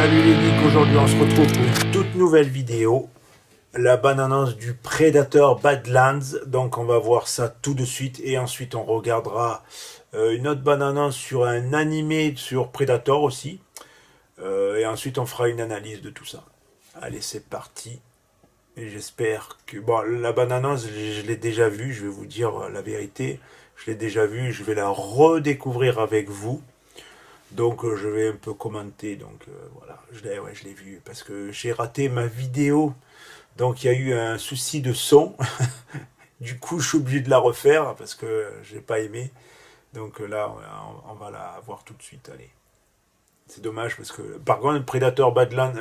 Salut les geeks, aujourd'hui on se retrouve pour une toute nouvelle vidéo, la bande-annonce du Predator Badlands. Donc on va voir ça tout de suite et ensuite on regardera une autre bande-annonce sur un animé sur Predator aussi. Et ensuite on fera une analyse de tout ça. Allez, c'est parti. Et j'espère que... Bon, la bande-annonce, je l'ai déjà vue, je vais vous dire la vérité. Je l'ai déjà vue, je vais la redécouvrir avec vous. Donc je vais un peu commenter, donc voilà, je l'ai vu, parce que j'ai raté ma vidéo, donc il y a eu un souci de son, du coup je suis obligé de la refaire, parce que j'ai pas aimé, donc là on va la voir tout de suite, allez. C'est dommage, parce que par contre Predator Badlands,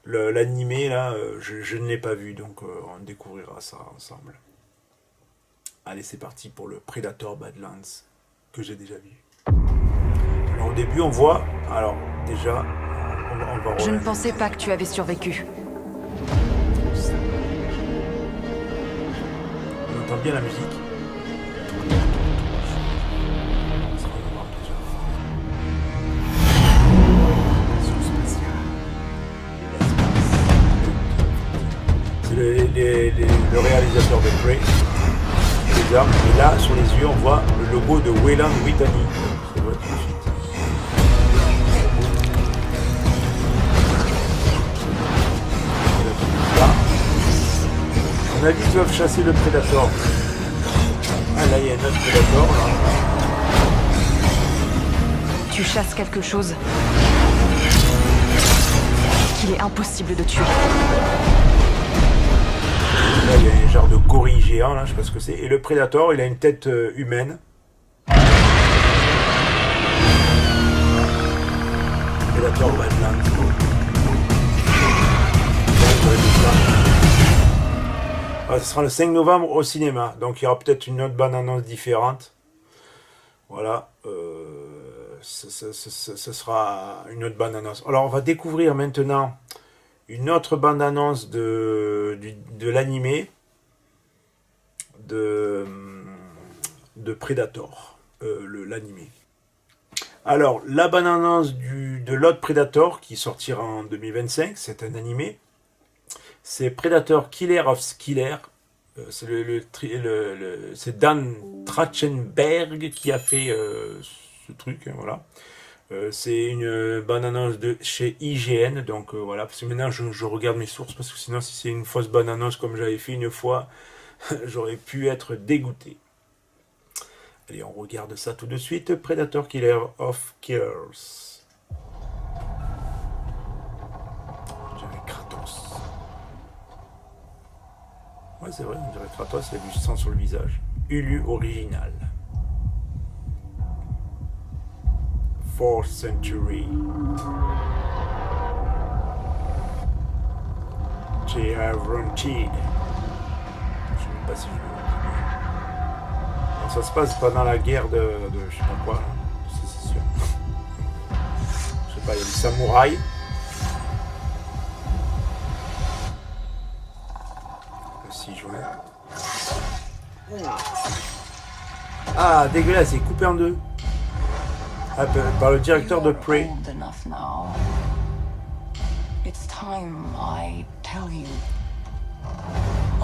l'animé là, je ne l'ai pas vu, donc on découvrira ça ensemble. Allez, c'est parti pour le Predator Badlands, que j'ai déjà vu. Au début, on voit... Alors, déjà, on va... Je ne pensais pas que tu avais survécu. On entend bien la musique. C'est le réalisateur de Prey. Et là, sur les yeux, on voit le logo de Weyland Yutani. C'est vrai, tout de suite. On a dit qu'ils doivent chasser le Predator. Ah là, il y a un autre Predator. Là. Tu chasses quelque chose qu'il est impossible de tuer. Là, il y a un genre de gorille géant, là, je sais pas ce que c'est. Et le Predator, il a une tête humaine. Predator Badlands. Ce sera le 5 novembre au cinéma, donc il y aura peut-être une autre bande-annonce différente. Voilà, ce sera une autre bande-annonce. Alors on va découvrir maintenant une autre bande-annonce de l'animé de Predator, l'animé. Alors la bande-annonce de l'autre Predator qui sortira en 2025, c'est un animé. C'est Predator Killer of Killer. C'est Dan Trachtenberg qui a fait ce truc. Hein, voilà. C'est une bande-annonce de chez IGN. Donc voilà. Parce que maintenant je regarde mes sources. Parce que sinon, si c'est une fausse bande-annonce comme j'avais fait une fois, j'aurais pu être dégoûté. Allez, on regarde ça tout de suite. Predator Killer of Killers. Ouais, c'est vrai, on dirait Kratos, il y a du sang sur le visage. Ulu original. 4th century. J.R. Ronchid. Je sais même pas si je veux. Ça se passe pendant la guerre de je sais pas quoi, là. C'est sûr. Je sais pas, il y a des samouraïs. Ah, dégueulasse, c'est coupé en deux. Ah, par le directeur de Prey.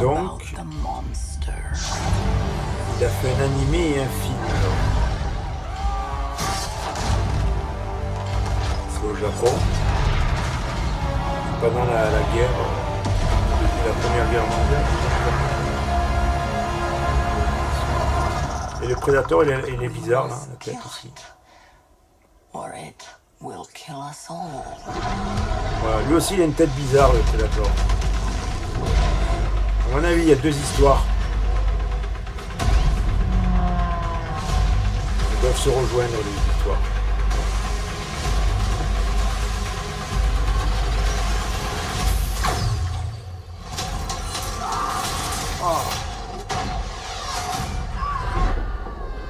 Donc, il a fait un animé et un film. C'est au Japon. Pendant la guerre, la première guerre mondiale. Et le Predator, il est bizarre, là, la tête aussi. Voilà, lui aussi, il a une tête bizarre, le Predator. À mon avis, il y a deux histoires. Ils doivent se rejoindre, les histoires.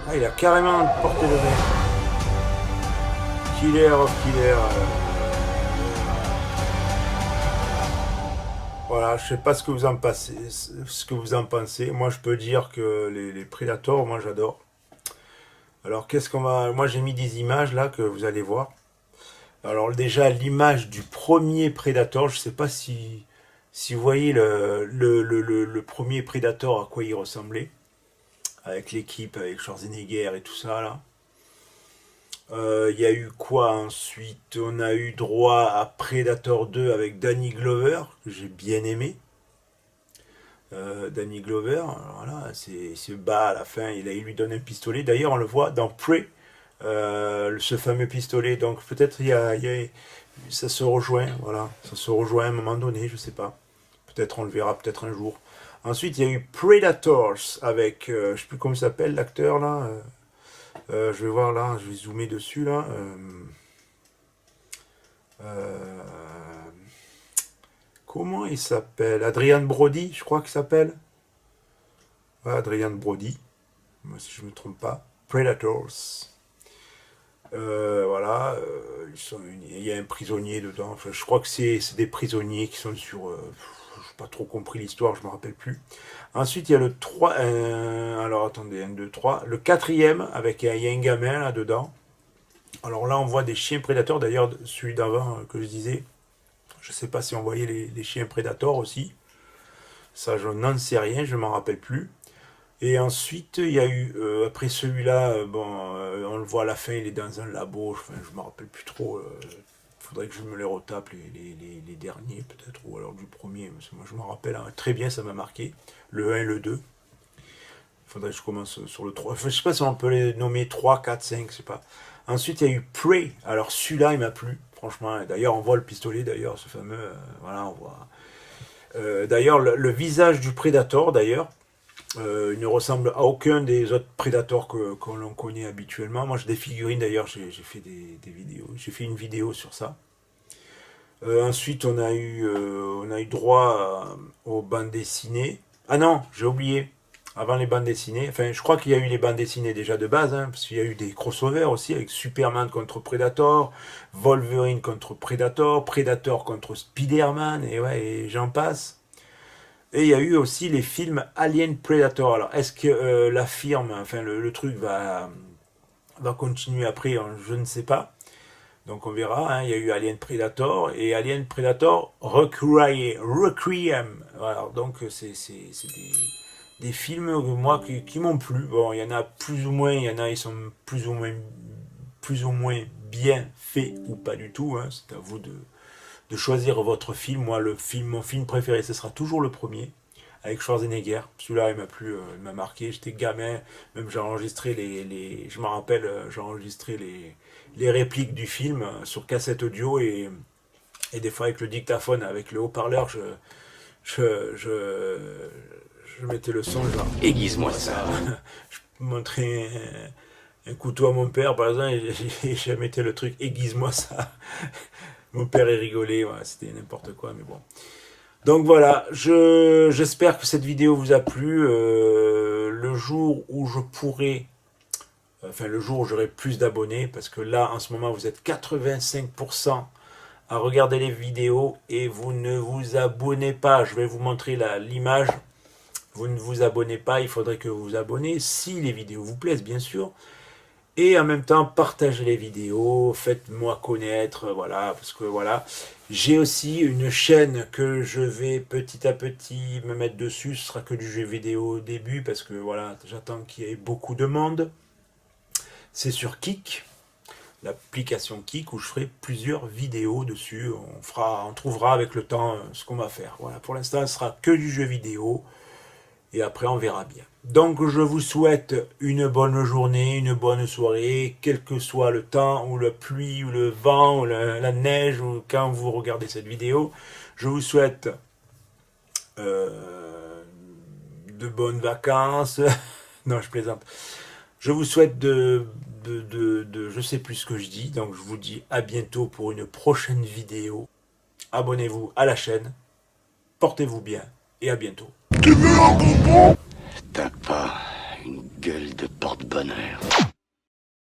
Ah, il a carrément porté le nez. Killer of Killer. Voilà, je sais pas ce que vous en pensez. Moi, je peux dire que les Predators, moi, j'adore. Alors, qu'est-ce qu'on va... Moi, j'ai mis des images, là, que vous allez voir. Alors déjà, l'image du premier Predator, je sais pas si vous voyez le premier Predator, à quoi il ressemblait, avec l'équipe, avec Schwarzenegger et tout ça, là. Il y a eu quoi ensuite? On a eu droit à Predator 2 avec Danny Glover, que j'ai bien aimé. Danny Glover, voilà, c'est bas à la fin, il lui donne un pistolet. D'ailleurs, on le voit dans Prey, ce fameux pistolet. Donc peut-être ça se rejoint, voilà, ça se rejoint à un moment donné, je sais pas. Peut-être on le verra peut-être un jour. Ensuite, il y a eu Predators avec, je sais plus comment il s'appelle l'acteur là. Je vais voir là, je vais zoomer dessus là. Comment il s'appelle? Adrian Brody, je crois qu'il s'appelle. Ouais, Adrian Brody, moi, si je ne me trompe pas. Predators. Voilà, il y a un prisonnier dedans. Enfin, je crois que c'est des prisonniers qui sont sur. Je n'ai pas trop compris l'histoire, je ne me rappelle plus. Ensuite, il y a le 3. Alors attendez, 1, 2, 3. Le quatrième, avec il y a un gamin là-dedans. Alors là, on voit des chiens prédateurs. D'ailleurs, celui d'avant que je disais. Je ne sais pas si on voyait les chiens prédateurs aussi. Ça, je n'en sais rien, je ne m'en rappelle plus. Et ensuite, il y a eu, après celui-là, bon, on le voit à la fin, il est dans un labo, enfin, je ne me rappelle plus trop. Il faudrait que je me les retape, les derniers peut-être, ou alors du premier. Parce que moi, je me rappelle hein, très bien, ça m'a marqué. Le 1 et le 2. Il faudrait que je commence sur le 3. Enfin, je ne sais pas si on peut les nommer 3, 4, 5, je sais pas. Ensuite, il y a eu Prey. Alors celui-là, il m'a plu, franchement. D'ailleurs, on voit le pistolet, d'ailleurs, ce fameux. Voilà, on voit. D'ailleurs, le visage du Predator, d'ailleurs, il ne ressemble à aucun des autres Predators que l'on connaît habituellement. Moi, j'ai des figurines, d'ailleurs, j'ai fait des vidéos. J'ai fait une vidéo sur ça. Ensuite, on a eu droit aux bandes dessinées. Ah non, j'ai oublié. Avant les bandes dessinées, enfin je crois qu'il y a eu les bandes dessinées déjà de base, hein, parce qu'il y a eu des crossovers aussi avec Superman contre Predator, Wolverine contre Predator, Predator contre Spider-Man, et ouais, et j'en passe. Et il y a eu aussi les films Alien Predator. Alors est-ce que la firme, enfin le truc va continuer après, je ne sais pas. Donc on verra, hein, il y a eu Alien Predator et Alien Predator Requiem. Voilà, donc c'est des films moi qui m'ont plu. Bon, il y en a plus ou moins, il y en a ils sont plus ou moins bien faits ou pas du tout. Hein. C'est à vous de choisir votre film. Moi, mon film préféré, ce sera toujours le premier avec Schwarzenegger. Celui-là, il m'a plu, il m'a marqué. J'étais gamin, même j'ai enregistré je me rappelle, j'ai enregistré les répliques du film sur cassette audio et des fois avec le dictaphone, avec le haut-parleur, je mettais le son, genre Aiguise-moi ça. Je montrais un couteau à mon père, par exemple, et je mettais le truc aiguise-moi ça. Mon père est rigolé, ouais, c'était n'importe quoi, mais bon. Donc voilà, j'espère que cette vidéo vous a plu. Le jour où je pourrai, enfin le jour où j'aurai plus d'abonnés, parce que là en ce moment vous êtes 85% à regarder les vidéos et vous ne vous abonnez pas. Je vais vous montrer l'image. Vous ne vous abonnez pas, il faudrait que vous vous abonnez si les vidéos vous plaisent, bien sûr. Et en même temps, partagez les vidéos, faites-moi connaître, voilà, parce que voilà. J'ai aussi une chaîne que je vais petit à petit me mettre dessus, ce sera que du jeu vidéo au début, parce que voilà, j'attends qu'il y ait beaucoup de monde. C'est sur Kick, l'application Kick, où je ferai plusieurs vidéos dessus. On trouvera avec le temps ce qu'on va faire. Voilà, pour l'instant, ce sera que du jeu vidéo. Et après, on verra bien. Donc, je vous souhaite une bonne journée, une bonne soirée, quel que soit le temps, ou la pluie, ou le vent, ou la neige, ou quand vous regardez cette vidéo. Je vous souhaite de bonnes vacances. Non, je plaisante. Je vous souhaite je sais plus ce que je dis. Donc, je vous dis à bientôt pour une prochaine vidéo. Abonnez-vous à la chaîne. Portez-vous bien et à bientôt. T'as pas une gueule de porte-bonheur.